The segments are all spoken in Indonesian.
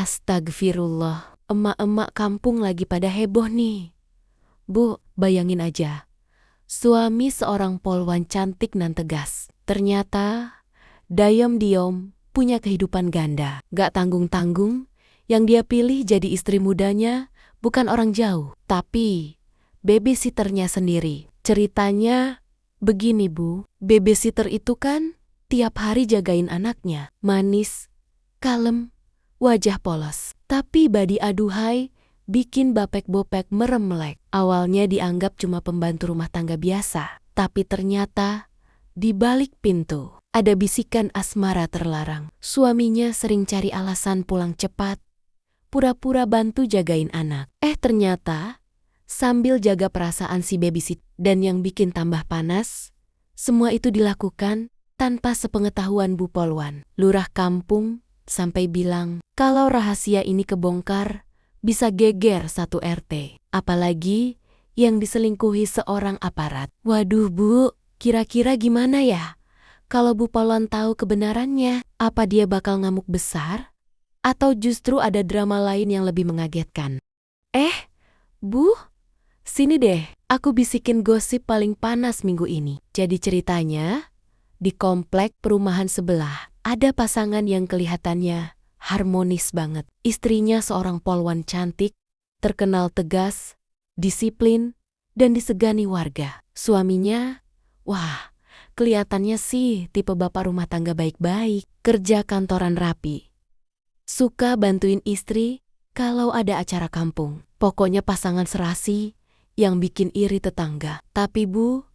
Astagfirullah, emak-emak kampung lagi pada heboh nih. Bu, bayangin aja. Suami seorang polwan cantik nan tegas. Ternyata, diam-diam punya kehidupan ganda. Gak tanggung-tanggung, yang dia pilih jadi istri mudanya bukan orang jauh, tapi babysitternya sendiri. Ceritanya begini Bu, babysitter itu kan tiap hari jagain anaknya. Manis, kalem, wajah polos. Tapi badi aduhai bikin bapek-bopek merem melek. Awalnya dianggap cuma pembantu rumah tangga biasa. Tapi ternyata di balik pintu ada bisikan asmara terlarang. Suaminya sering cari alasan pulang cepat, pura-pura bantu jagain anak. Ternyata sambil jaga perasaan si babysit. Dan yang bikin tambah panas, semua itu dilakukan tanpa sepengetahuan Bu Polwan. Lurah kampung sampai bilang kalau rahasia ini kebongkar bisa geger satu RT. Apalagi yang diselingkuhi seorang aparat. Waduh Bu, kira-kira gimana ya? Kalau Bu Polwan tahu kebenarannya, apa dia bakal ngamuk besar? Atau justru ada drama lain yang lebih mengagetkan? Bu, sini deh, aku bisikin gosip paling panas minggu ini. Jadi ceritanya, di komplek perumahan sebelah, ada pasangan yang kelihatannya harmonis banget. Istrinya seorang polwan cantik, terkenal tegas, disiplin, dan disegani warga. Suaminya, wah, kelihatannya sih tipe bapak rumah tangga baik-baik, kerja kantoran rapi. Suka bantuin istri kalau ada acara kampung. Pokoknya pasangan serasi yang bikin iri tetangga. Tapi Bu,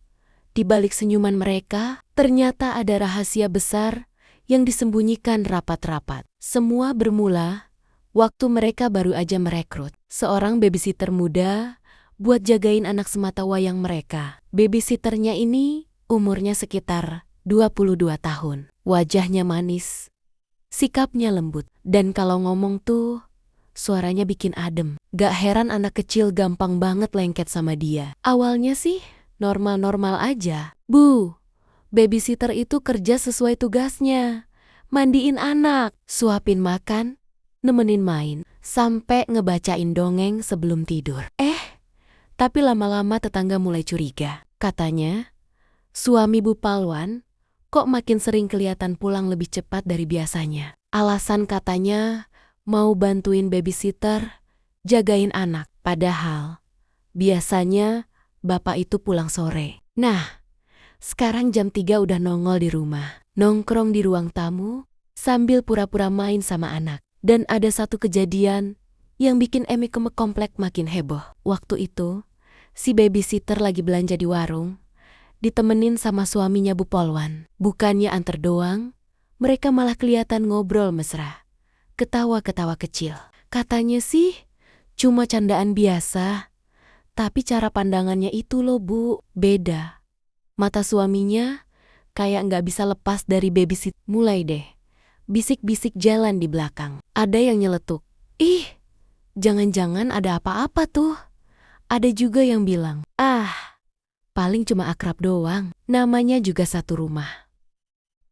di balik senyuman mereka, ternyata ada rahasia besar yang disembunyikan rapat-rapat. Semua bermula waktu mereka baru aja merekrut seorang babysitter muda buat jagain anak sematawayang mereka. Babysitternya ini umurnya sekitar 22 tahun. Wajahnya manis, sikapnya lembut, dan kalau ngomong tuh suaranya bikin adem. Gak heran anak kecil gampang banget lengket sama dia. Awalnya sih normal-normal aja. Bu, babysitter itu kerja sesuai tugasnya. Mandiin anak, suapin makan, nemenin main, sampai ngebacain dongeng sebelum tidur. Tapi lama-lama tetangga mulai curiga. Katanya, suami Bu Polwan kok makin sering kelihatan pulang lebih cepat dari biasanya. Alasan katanya mau bantuin babysitter jagain anak. Padahal biasanya bapak itu pulang sore. Nah, sekarang jam 3 udah nongol di rumah. Nongkrong di ruang tamu sambil pura-pura main sama anak. Dan ada satu kejadian yang bikin Emi komplek makin heboh. Waktu itu, si babysitter lagi belanja di warung, ditemenin sama suaminya Bu Polwan. Bukannya antar doang, mereka malah kelihatan ngobrol mesra. Ketawa-ketawa kecil. Katanya sih cuma candaan biasa, tapi cara pandangannya itu loh Bu, beda. Mata suaminya kayak nggak bisa lepas dari babysit. Mulai deh, bisik-bisik jalan di belakang. Ada yang nyeletuk, jangan-jangan ada apa-apa tuh. Ada juga yang bilang, paling cuma akrab doang, namanya juga satu rumah.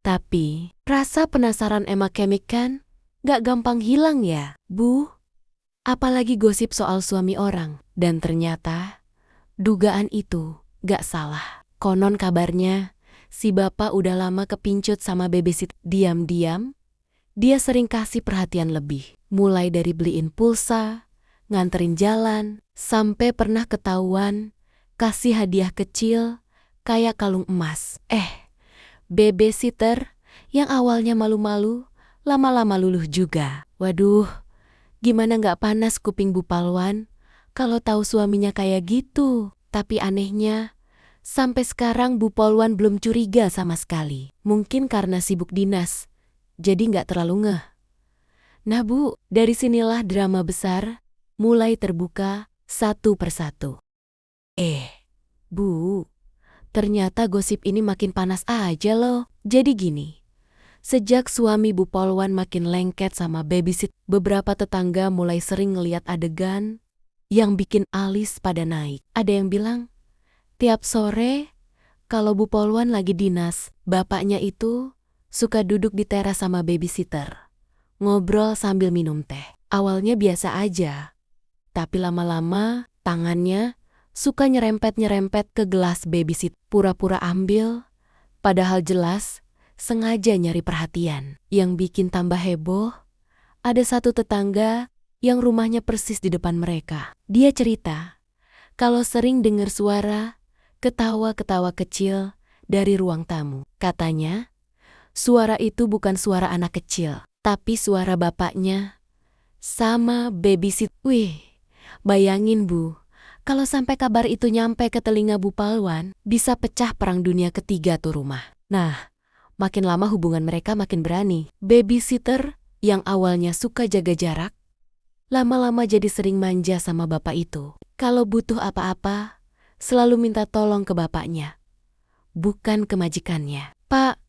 Tapi rasa penasaran emak kemik kan gak gampang hilang ya, Bu. Apalagi gosip soal suami orang. Dan ternyata dugaan itu gak salah. Konon kabarnya si bapak udah lama kepincut sama babysit. Diam-diam dia sering kasih perhatian lebih. Mulai dari beliin pulsa, nganterin jalan, sampai pernah ketahuan kasih hadiah kecil kayak kalung emas. Babysitter yang awalnya malu-malu lama-lama luluh juga. Waduh, gimana gak panas kuping Bu Polwan kalau tahu suaminya kayak gitu. Tapi anehnya, sampai sekarang Bu Polwan belum curiga sama sekali. Mungkin karena sibuk dinas, jadi gak terlalu ngeh. Nah Bu, dari sinilah drama besar mulai terbuka satu persatu. Bu, ternyata gosip ini makin panas aja loh. Jadi gini, sejak suami Bu Polwan makin lengket sama babysit, beberapa tetangga mulai sering ngeliat adegan yang bikin alis pada naik. Ada yang bilang, tiap sore kalau Bu Polwan lagi dinas, bapaknya itu suka duduk di teras sama babysitter, ngobrol sambil minum teh. Awalnya biasa aja, tapi lama-lama tangannya suka nyerempet-nyerempet ke gelas babysit. Pura-pura ambil, padahal jelas sengaja nyari perhatian. Yang bikin tambah heboh, ada satu tetangga yang rumahnya persis di depan mereka. Dia cerita kalau sering dengar suara ketawa-ketawa kecil dari ruang tamu. Katanya, suara itu bukan suara anak kecil, tapi suara bapaknya sama babysit. Wih, bayangin Bu, kalau sampai kabar itu nyampe ke telinga Bu Palwan, bisa pecah perang dunia ketiga tuh rumah. Nah, makin lama hubungan mereka makin berani. Babysitter yang awalnya suka jaga jarak, lama-lama jadi sering manja sama bapak itu. Kalau butuh apa-apa, selalu minta tolong ke bapaknya, bukan ke majikannya. Pak,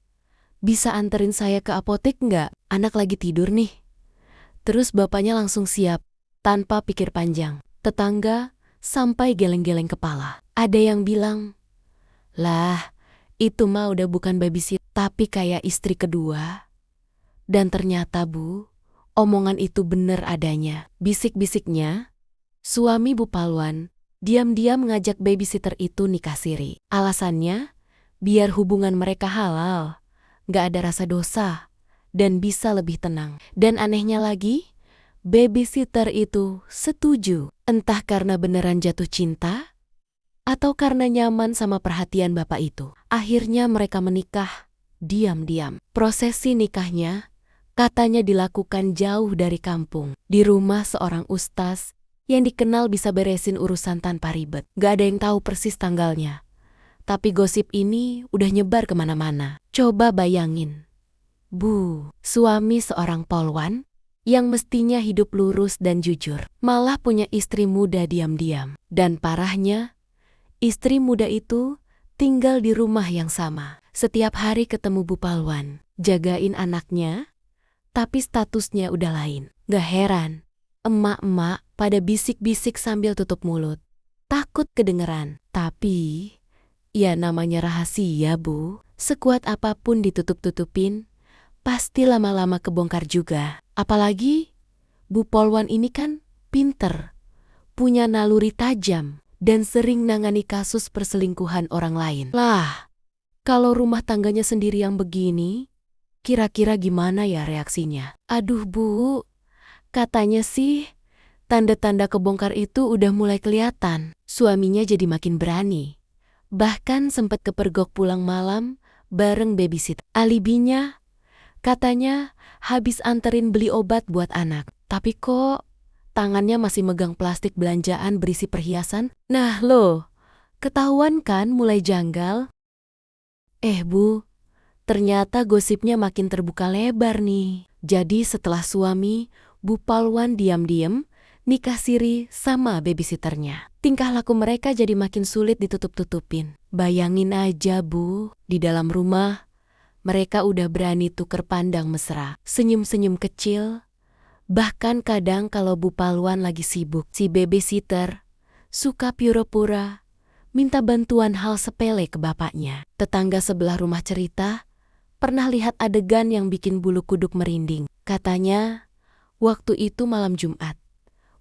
bisa anterin saya ke apotek nggak? Anak lagi tidur nih. Terus bapaknya langsung siap, tanpa pikir panjang. Tetangga sampai geleng-geleng kepala. Ada yang bilang, lah, itu mah udah bukan babysit, tapi kayak istri kedua. Dan ternyata Bu, omongan itu bener adanya. Bisik-bisiknya, suami Bu Palwan diam-diam ngajak babysitter itu nikah siri. Alasannya, biar hubungan mereka halal, gak ada rasa dosa, dan bisa lebih tenang. Dan anehnya lagi, babysitter itu setuju. Entah karena beneran jatuh cinta, atau karena nyaman sama perhatian bapak itu. Akhirnya mereka menikah diam-diam. Prosesi nikahnya katanya dilakukan jauh dari kampung, di rumah seorang ustaz yang dikenal bisa beresin urusan tanpa ribet. Gak ada yang tahu persis tanggalnya, tapi gosip ini udah nyebar kemana-mana. Coba bayangin, Bu, suami seorang polwan yang mestinya hidup lurus dan jujur, malah punya istri muda diam-diam. Dan parahnya, istri muda itu tinggal di rumah yang sama. Setiap hari ketemu Bu Palwan, jagain anaknya, tapi statusnya udah lain. Gak heran, emak-emak pada bisik-bisik sambil tutup mulut. Takut kedengeran. Tapi, ya namanya rahasia Bu. Sekuat apapun ditutup-tutupin, pasti lama-lama kebongkar juga. Apalagi, Bu Polwan ini kan pinter, punya naluri tajam, dan sering nangani kasus perselingkuhan orang lain. Lah, kalau rumah tangganya sendiri yang begini, kira-kira gimana ya reaksinya? Aduh Bu, katanya sih tanda-tanda kebongkar itu udah mulai kelihatan. Suaminya jadi makin berani. Bahkan sempat kepergok pulang malam bareng babysit. Alibinya, katanya habis anterin beli obat buat anak. Tapi kok tangannya masih megang plastik belanjaan berisi perhiasan? Nah loh, ketahuan kan mulai janggal? Bu, ternyata gosipnya makin terbuka lebar nih. Jadi setelah suami, Bu Palwan diam-diam nikah siri sama babysitternya. Tingkah laku mereka jadi makin sulit ditutup-tutupin. Bayangin aja Bu, di dalam rumah mereka udah berani tuker pandang mesra, senyum-senyum kecil. Bahkan kadang kalau Bu Palwan lagi sibuk, si babysitter suka pura-pura minta bantuan hal sepele ke bapaknya. Tetangga sebelah rumah cerita, pernah lihat adegan yang bikin bulu kuduk merinding. Katanya, waktu itu malam Jumat,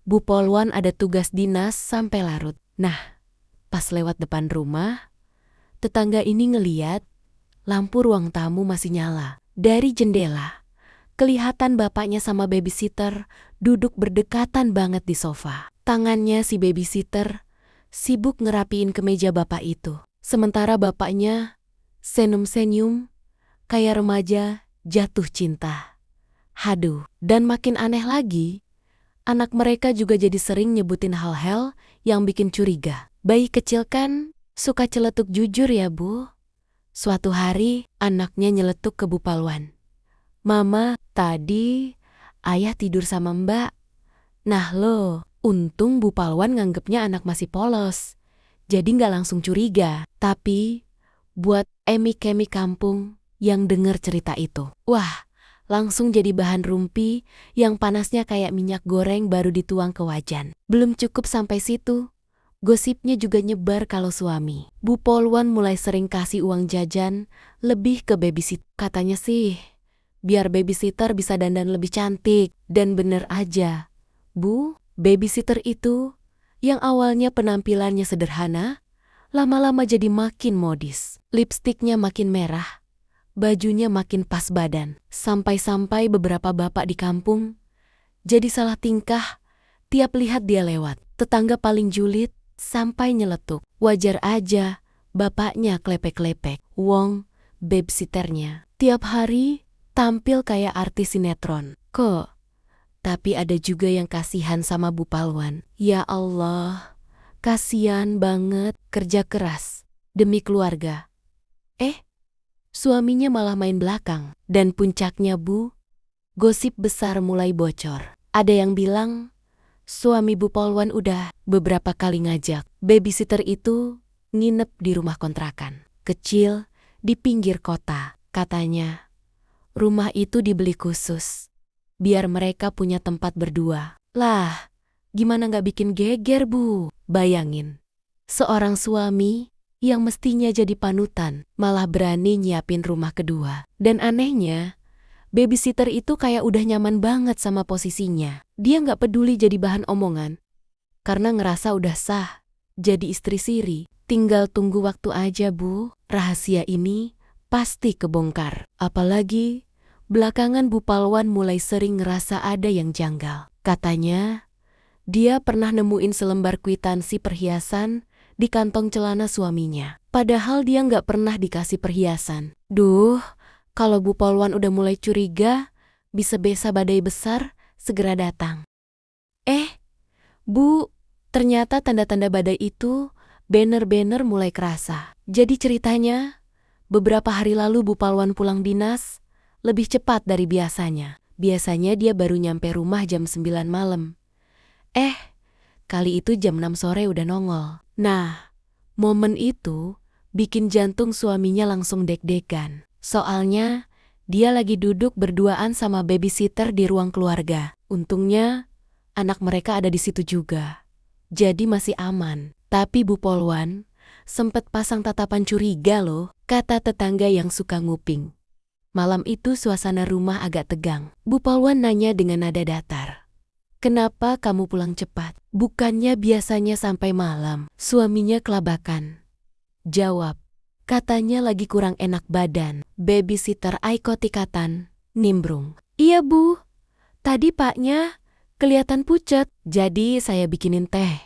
Bu Polwan ada tugas dinas sampai larut. Nah, pas lewat depan rumah, tetangga ini ngeliat lampu ruang tamu masih nyala. Dari jendela, kelihatan bapaknya sama babysitter duduk berdekatan banget di sofa. Tangannya si babysitter sibuk ngerapiin kemeja bapak itu. Sementara bapaknya senyum-senyum kayak remaja jatuh cinta. Haduh, dan makin aneh lagi, anak mereka juga jadi sering nyebutin hal-hal yang bikin curiga. Bayi kecil kan suka celetuk jujur ya Bu. Suatu hari anaknya nyeletuk ke Bu Palwan. Mama, tadi ayah tidur sama Mbak. Nah loh, untung Bu Palwan nganggepnya anak masih polos, jadi nggak langsung curiga. Tapi buat emi-kemi kampung yang denger cerita itu, wah, langsung jadi bahan rumpi yang panasnya kayak minyak goreng baru dituang ke wajan. Belum cukup sampai situ, gosipnya juga nyebar kalau suami Bu Polwan mulai sering kasih uang jajan lebih ke babysitter. Katanya sih, biar babysitter bisa dandan lebih cantik. Dan bener aja, Bu, babysitter itu, yang awalnya penampilannya sederhana, lama-lama jadi makin modis. Lipstiknya makin merah, bajunya makin pas badan. Sampai-sampai beberapa bapak di kampung jadi salah tingkah tiap lihat dia lewat. Tetangga paling julid sampai nyeletuk. Wajar aja bapaknya klepek-klepek. Wong, babysitternya tiap hari tampil kayak artis sinetron. Kok? Tapi ada juga yang kasihan sama Bu Palwan. Ya Allah, kasihan banget kerja keras demi keluarga. Suaminya malah main belakang. Dan puncaknya Bu, gosip besar mulai bocor. Ada yang bilang, suami Bu Palwan udah beberapa kali ngajak babysitter itu nginep di rumah kontrakan kecil di pinggir kota. Katanya, rumah itu dibeli khusus biar mereka punya tempat berdua. Lah, gimana nggak bikin geger, Bu? Bayangin, seorang suami yang mestinya jadi panutan malah berani nyiapin rumah kedua. Dan anehnya, babysitter itu kayak udah nyaman banget sama posisinya. Dia nggak peduli jadi bahan omongan karena ngerasa udah sah jadi istri siri. Tinggal tunggu waktu aja, Bu. Rahasia ini pasti kebongkar. Apalagi belakangan Bu Palwan mulai sering ngerasa ada yang janggal. Katanya, dia pernah nemuin selembar kwitansi perhiasan di kantong celana suaminya. Padahal dia nggak pernah dikasih perhiasan. Duh, kalau Bu Palwan udah mulai curiga, bisa-bisa badai besar segera datang. Bu, ternyata tanda-tanda badai itu banner-banner mulai kerasa. Jadi ceritanya, beberapa hari lalu Bu Palwan pulang dinas lebih cepat dari biasanya. Biasanya dia baru nyampe rumah jam 9 malam. Kali itu jam 6 sore udah nongol. Nah, momen itu bikin jantung suaminya langsung deg-degan. Soalnya, dia lagi duduk berduaan sama babysitter di ruang keluarga. Untungnya, anak mereka ada di situ juga. Jadi masih aman. Tapi Bu Palwan sempet pasang tatapan curiga loh, kata tetangga yang suka nguping. Malam itu suasana rumah agak tegang. Bu Palwan nanya dengan nada datar. Kenapa kamu pulang cepat? Bukannya biasanya sampai malam. Suaminya kelabakan. Jawab, katanya lagi kurang enak badan. Babysitter Aiko Tikatan nimbrung. Iya Bu, tadi paknya kelihatan pucet, jadi saya bikinin teh.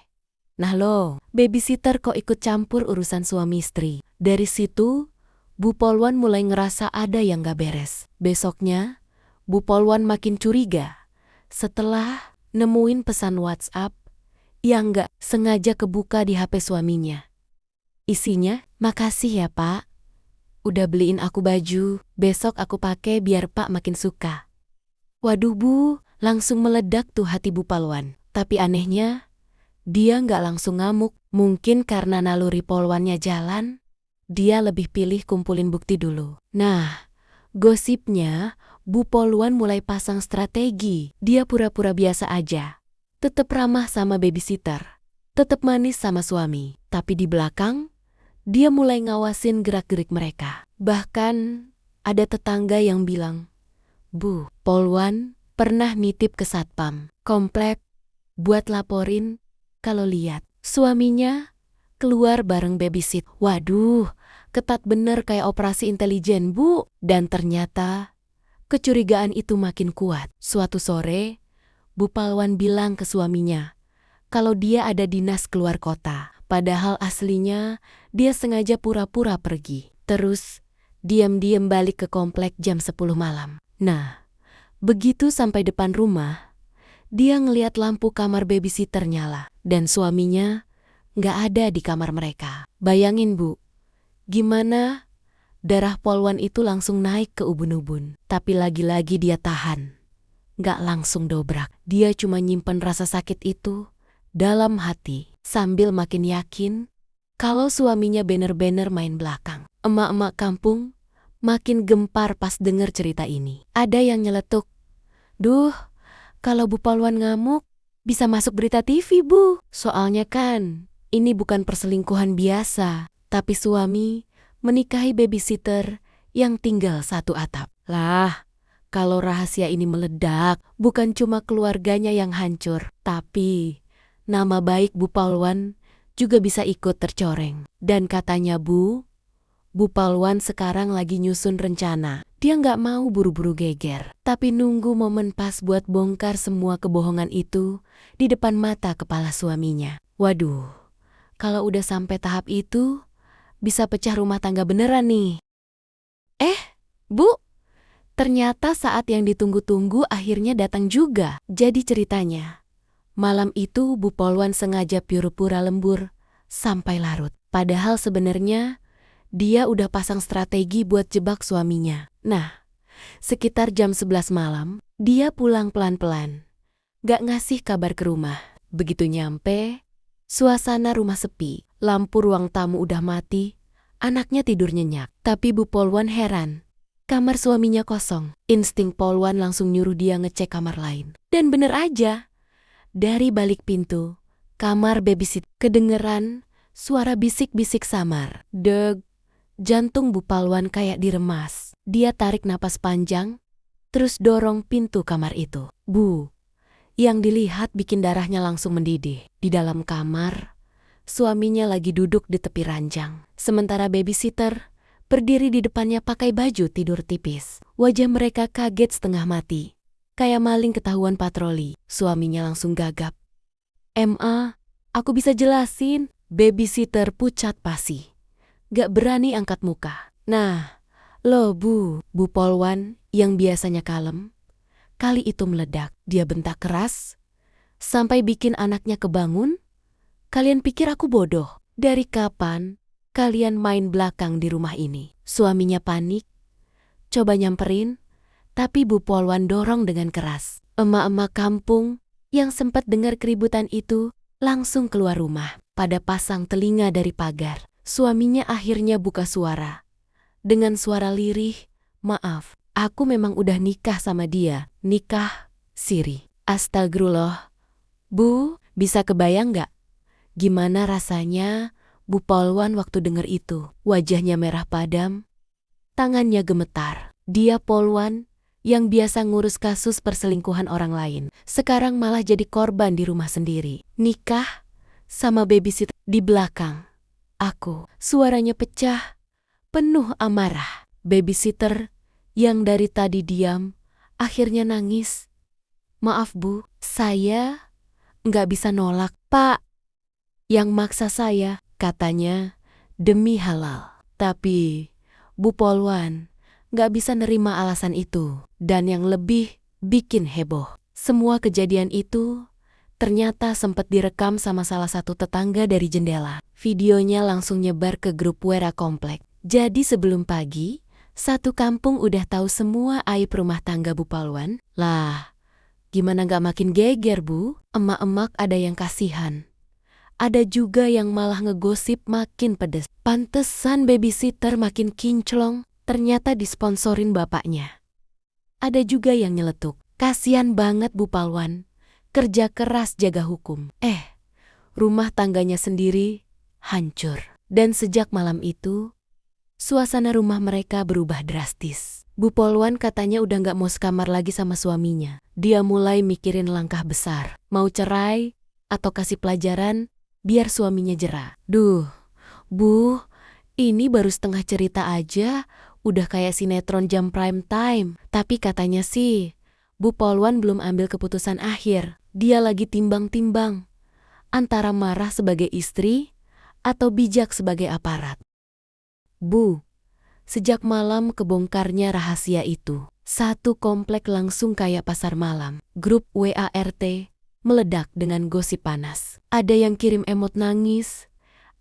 Nah lo, babysitter kok ikut campur urusan suami istri. Dari situ, Bu Palwan mulai ngerasa ada yang gak beres. Besoknya, Bu Palwan makin curiga setelah nemuin pesan WhatsApp yang gak sengaja kebuka di HP suaminya. Isinya, makasih ya Pak, udah beliin aku baju, besok aku pakai biar Pak makin suka. Waduh Bu, langsung meledak tuh hati Bu Palwan. Tapi anehnya, dia gak langsung ngamuk. Mungkin karena naluri Palwannya jalan, dia lebih pilih kumpulin bukti dulu. Nah, gosipnya Bu Palwan mulai pasang strategi. Dia pura-pura biasa aja. Tetap ramah sama babysitter. Tetap manis sama suami. Tapi di belakang, dia mulai ngawasin gerak-gerik mereka. Bahkan ada tetangga yang bilang, Bu, Palwan pernah nitip ke satpam komplek buat laporin kalau lihat suaminya keluar bareng babysit. Waduh, ketat bener kayak operasi intelijen Bu. Dan ternyata kecurigaan itu makin kuat. Suatu sore, Bu Palwan bilang ke suaminya kalau dia ada dinas keluar kota. Padahal aslinya dia sengaja pura-pura pergi. Terus diam-diam balik ke komplek jam 10 malam. Nah, begitu sampai depan rumah, dia ngeliat lampu kamar babysitter nyala. Dan suaminya nggak ada di kamar mereka. Bayangin Bu, gimana darah Palwan itu langsung naik ke ubun-ubun. Tapi lagi-lagi dia tahan. Nggak langsung dobrak. Dia cuma nyimpen rasa sakit itu dalam hati. Sambil makin yakin kalau suaminya bener-bener main belakang. Emak-emak kampung makin gempar pas denger cerita ini. Ada yang nyeletuk, duh, kalau Bu Palwan ngamuk, bisa masuk berita TV Bu. Soalnya kan, ini bukan perselingkuhan biasa, tapi suami menikahi babysitter yang tinggal satu atap. Lah, Kalau rahasia ini meledak, bukan cuma keluarganya yang hancur, tapi nama baik Bu Polwan juga bisa ikut tercoreng. Dan katanya Bu Polwan sekarang lagi nyusun rencana. Dia nggak mau buru-buru geger, tapi nunggu momen pas buat bongkar semua kebohongan itu di depan mata kepala suaminya. Waduh, kalau udah sampai tahap itu, bisa pecah rumah tangga beneran nih. Bu, ternyata saat yang ditunggu-tunggu akhirnya datang juga. Jadi ceritanya, malam itu Bu Polwan sengaja pura-pura lembur sampai larut. Padahal sebenarnya dia udah pasang strategi buat jebak suaminya. Nah, sekitar jam 11 malam, dia pulang pelan-pelan. Gak ngasih kabar ke rumah. Begitu nyampe, suasana rumah sepi. Lampu ruang tamu udah mati, anaknya tidur nyenyak. Tapi Bu Polwan heran. Kamar suaminya kosong. Insting Polwan langsung nyuruh dia ngecek kamar lain. Dan bener aja, dari balik pintu, kamar babysit kedengeran suara bisik-bisik samar. Deg, jantung Bu Polwan kayak diremas. Dia tarik napas panjang, terus dorong pintu kamar itu. Bu, yang dilihat bikin darahnya langsung mendidih. Di dalam kamar, suaminya lagi duduk di tepi ranjang. Sementara babysitter berdiri di depannya pakai baju tidur tipis. Wajah mereka kaget setengah mati. Kayak maling ketahuan patroli. Suaminya langsung gagap. Aku bisa jelasin. Babysitter pucat pasi. Gak berani angkat muka. Nah, loh Bu Polwan yang biasanya kalem, kali itu meledak. Dia bentak keras, sampai bikin anaknya kebangun. Kalian pikir aku bodoh? Dari kapan kalian main belakang di rumah ini? Suaminya panik, coba nyamperin, tapi Bu Polwan dorong dengan keras. Emak-emak kampung yang sempat dengar keributan itu langsung keluar rumah. Pada pasang telinga dari pagar, suaminya akhirnya buka suara. Dengan suara lirih, "Maaf, aku memang udah nikah sama dia. Nikah siri." Astagfirullah. Bu, bisa kebayang nggak gimana rasanya Bu Polwan waktu denger itu? Wajahnya merah padam, tangannya gemetar. Dia Polwan yang biasa ngurus kasus perselingkuhan orang lain, sekarang malah jadi korban di rumah sendiri. Nikah sama babysitter di belakang. Aku, suaranya pecah, penuh amarah. Babysitter yang dari tadi diam, akhirnya nangis. "Maaf Bu, saya nggak bisa nolak. Pak yang maksa saya," katanya, demi halal. Tapi Bu Polwan nggak bisa nerima alasan itu. Dan yang lebih bikin heboh, semua kejadian itu ternyata sempat direkam sama salah satu tetangga dari jendela. Videonya langsung nyebar ke grup WA komplek. Jadi sebelum pagi, satu kampung udah tahu semua aib rumah tangga Bu Polwan. Lah, gimana gak makin geger Bu? Emak-emak ada yang kasihan. Ada juga yang malah ngegosip makin pedes. Pantesan babysitter makin kinclong, ternyata disponsorin bapaknya. Ada juga yang nyeletuk, kasihan banget Bu Polwan, kerja keras jaga hukum. Rumah tangganya sendiri hancur. Dan sejak malam itu, suasana rumah mereka berubah drastis. Bu Polwan katanya udah gak mau sekamar lagi sama suaminya. Dia mulai mikirin langkah besar. Mau cerai atau kasih pelajaran biar suaminya jera. Duh, Bu, ini baru setengah cerita aja, udah kayak sinetron jam prime time. Tapi katanya sih, Bu Polwan belum ambil keputusan akhir. Dia lagi timbang-timbang antara marah sebagai istri atau bijak sebagai aparat. Bu, sejak malam kebongkarnya rahasia itu, satu komplek langsung kayak pasar malam. Grup WA RT meledak dengan gosip panas. Ada yang kirim emot nangis,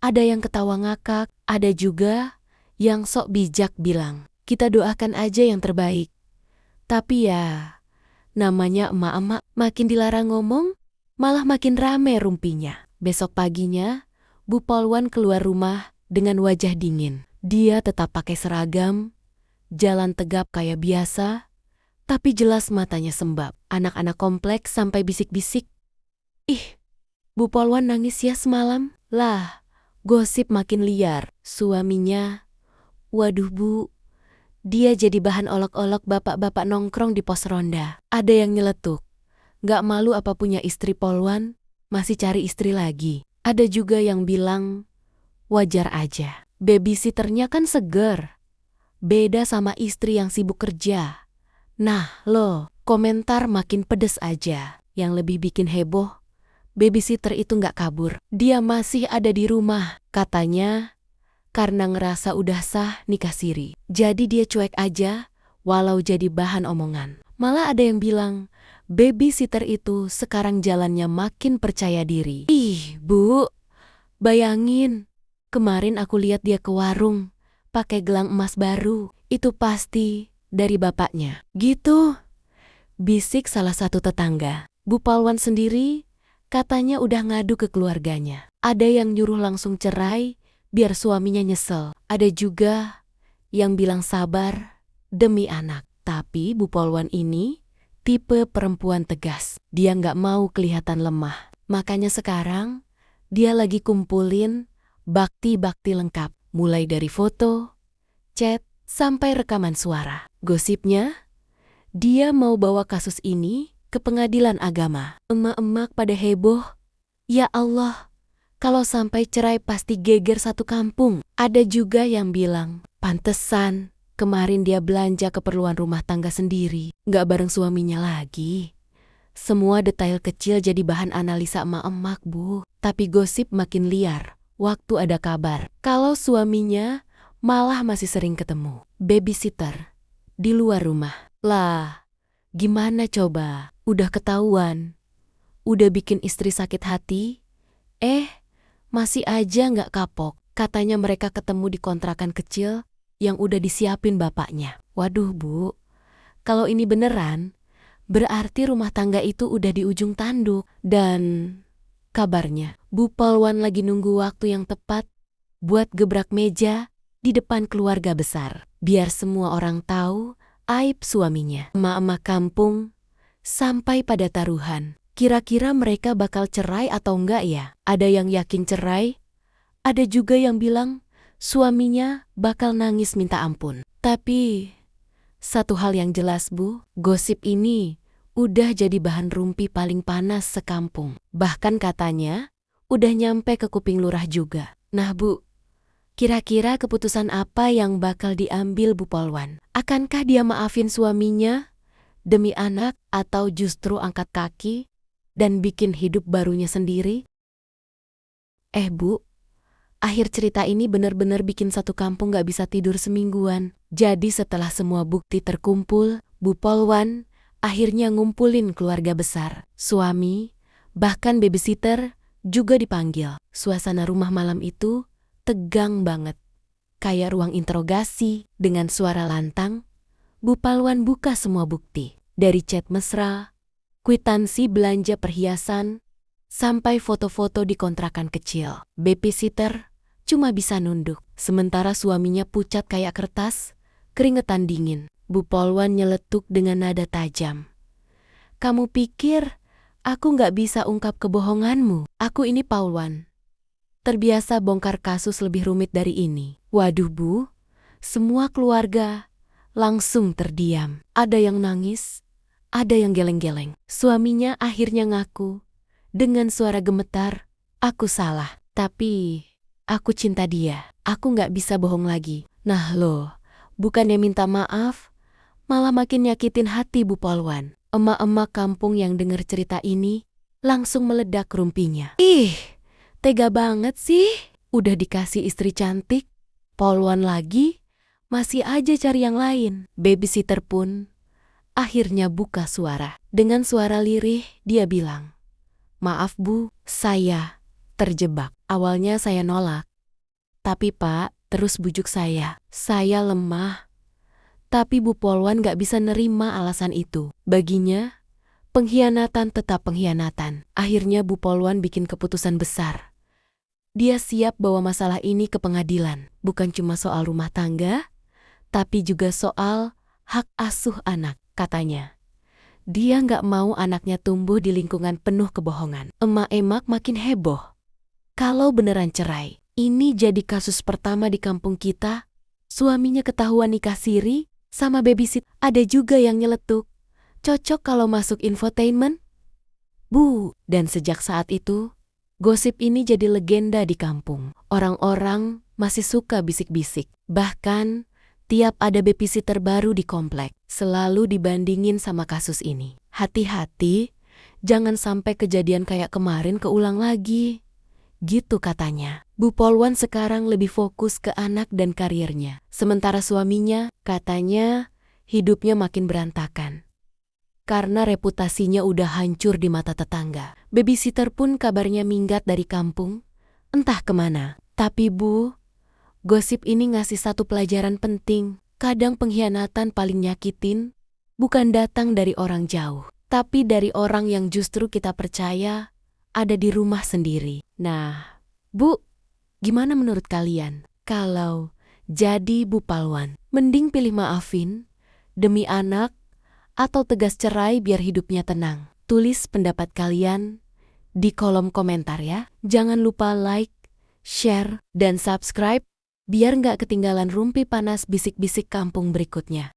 ada yang ketawa ngakak, ada juga yang sok bijak bilang, "Kita doakan aja yang terbaik." Tapi ya, namanya emak-emak, makin dilarang ngomong, malah makin rame rumpinya. Besok paginya, Bu Polwan keluar rumah dengan wajah dingin. Dia tetap pakai seragam, jalan tegap kayak biasa, tapi jelas matanya sembab. Anak-anak kompleks sampai bisik-bisik, "Ih, Bu Polwan nangis ya semalam?" Lah, gosip makin liar. Suaminya, "Waduh Bu, Dia jadi bahan olok-olok bapak-bapak nongkrong di pos ronda. Ada yang nyeletuk, "Gak malu apa punya istri polwan, masih cari istri lagi." Ada juga yang bilang, "Wajar aja. Babysitternya kan seger. Beda sama istri yang sibuk kerja." Nah loh, komentar makin pedes aja. Yang lebih bikin heboh, babysitter itu gak kabur. Dia masih ada di rumah, katanya karena ngerasa udah sah nikah siri. Jadi dia cuek aja, walau jadi bahan omongan. Malah ada yang bilang, babysitter itu sekarang jalannya makin percaya diri. Ih, Bu, bayangin, kemarin aku lihat dia ke warung, pakai gelang emas baru. Itu pasti dari bapaknya. Gitu, bisik salah satu tetangga. Bu Palwan sendiri katanya udah ngadu ke keluarganya. Ada yang nyuruh langsung cerai, biar suaminya nyesel. Ada juga yang bilang sabar demi anak. Tapi Bu Polwan ini tipe perempuan tegas. Dia nggak mau kelihatan lemah. Makanya sekarang dia lagi kumpulin bakti-bakti lengkap. Mulai dari foto, chat, sampai rekaman suara. Gosipnya, dia mau bawa kasus ini ke pengadilan agama. Emak-emak pada heboh. Ya Allah, kalau sampai cerai pasti geger satu kampung. Ada juga yang bilang, pantesan kemarin dia belanja keperluan rumah tangga sendiri, nggak bareng suaminya lagi. Semua detail kecil jadi bahan analisa emak-emak, Bu. Tapi gosip makin liar waktu ada kabar kalau suaminya malah masih sering ketemu babysitter di luar rumah. Lah, gimana coba? Udah ketahuan, udah bikin istri sakit hati, masih aja nggak kapok. Katanya mereka ketemu di kontrakan kecil yang udah disiapin bapaknya. Waduh, Bu, kalau ini beneran, berarti rumah tangga itu udah di ujung tanduk. Dan kabarnya, Bu Polwan lagi nunggu waktu yang tepat buat gebrak meja di depan keluarga besar. Biar semua orang tahu aib suaminya. Emak-emak kampung sampai pada taruhan. Kira-kira mereka bakal cerai atau enggak ya? Ada yang yakin cerai, ada juga yang bilang suaminya bakal nangis minta ampun. Tapi satu hal yang jelas, Bu, gosip ini udah jadi bahan rumpi paling panas sekampung. Bahkan katanya udah nyampe ke kuping lurah juga. Nah, Bu, kira-kira keputusan apa yang bakal diambil Bu Polwan? Akankah dia maafin suaminya demi anak atau justru angkat kaki dan bikin hidup barunya sendiri? Bu, akhir cerita ini benar-benar bikin satu kampung gak bisa tidur semingguan. Jadi setelah semua bukti terkumpul, Bu Polwan akhirnya ngumpulin keluarga besar. Suami, bahkan babysitter juga dipanggil. Suasana rumah malam itu tegang banget. Kayak ruang interogasi. Dengan suara lantang, Bu Polwan buka semua bukti. Dari chat mesra, kwitansi belanja perhiasan, sampai foto-foto di kontrakan kecil. Babysitter cuma bisa nunduk, sementara suaminya pucat kayak kertas, keringetan dingin. Bu Polwan nyeletuk dengan nada tajam. "Kamu pikir aku nggak bisa ungkap kebohonganmu? Aku ini Polwan. Terbiasa bongkar kasus lebih rumit dari ini." Waduh, Bu, semua keluarga langsung terdiam. Ada yang nangis, ada yang geleng-geleng. Suaminya akhirnya ngaku dengan suara gemetar, "Aku salah, tapi aku cinta dia. Aku nggak bisa bohong lagi." Nah loh, bukannya minta maaf, malah makin nyakitin hati Bu Polwan. Emak-emak kampung yang dengar cerita ini langsung meledak rumpinya. Ih, tega banget sih. Udah dikasih istri cantik, Polwan lagi, masih aja cari yang lain. Babysitter pun akhirnya buka suara. Dengan suara lirih, dia bilang, "Maaf, Bu, saya terjebak. Awalnya saya nolak. Tapi Pak terus bujuk saya. Saya lemah." Tapi Bu Polwan gak bisa nerima alasan itu. Baginya, pengkhianatan tetap pengkhianatan. Akhirnya Bu Polwan bikin keputusan besar. Dia siap bawa masalah ini ke pengadilan. Bukan cuma soal rumah tangga, tapi juga soal hak asuh anak. Katanya, dia nggak mau anaknya tumbuh di lingkungan penuh kebohongan. Emak-emak makin heboh. Kalau beneran cerai, ini jadi kasus pertama di kampung kita. Suaminya ketahuan nikah siri, sama babysit. Ada juga yang nyeletuk, cocok kalau masuk infotainment. Bu, dan sejak saat itu, gosip ini jadi legenda di kampung. Orang-orang masih suka bisik-bisik. Bahkan, tiap ada babysitter baru di komplek, selalu dibandingin sama kasus ini. Hati-hati, jangan sampai kejadian kayak kemarin keulang lagi. Gitu katanya. Bu Polwan sekarang lebih fokus ke anak dan karirnya. Sementara suaminya, katanya, hidupnya makin berantakan. Karena reputasinya udah hancur di mata tetangga. Babysitter pun kabarnya minggat dari kampung, entah kemana. Tapi Bu, gosip ini ngasih satu pelajaran penting. Kadang pengkhianatan paling nyakitin bukan datang dari orang jauh, tapi dari orang yang justru kita percaya ada di rumah sendiri. Nah, Bu, gimana menurut kalian? Kalau jadi Bu Palwan, mending pilih maafin demi anak atau tegas cerai biar hidupnya tenang? Tulis pendapat kalian di kolom komentar ya. Jangan lupa like, share, dan subscribe biar nggak ketinggalan rumpi panas bisik-bisik kampung berikutnya.